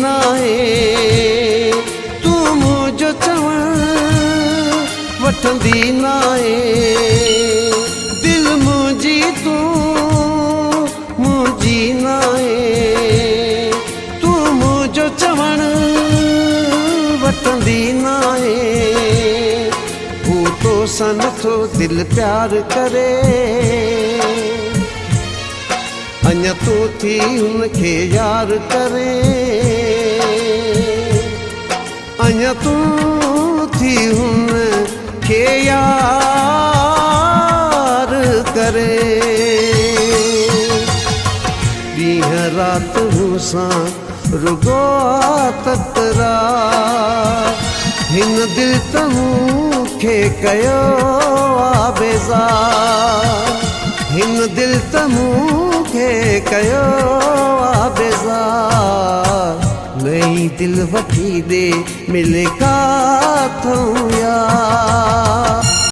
नाहे तू मुझो चवण वठंदी नाहे दिल मुझी तू मुझी नाहे तू मुझो चवण वठंदी नाहे हू तो सन थो दिल प्यार करे अञा तू थी उनखे यार करे अञा तू थी उनखे यार करे ॾींहं राति मूंसां रुगो ततरा हिन दिल त मूंखे कयो आहे बेज़ार हिन दिल त मूंखे कयो आहे बेज़ार नई दिल वठी ॾे मिले काथों यार।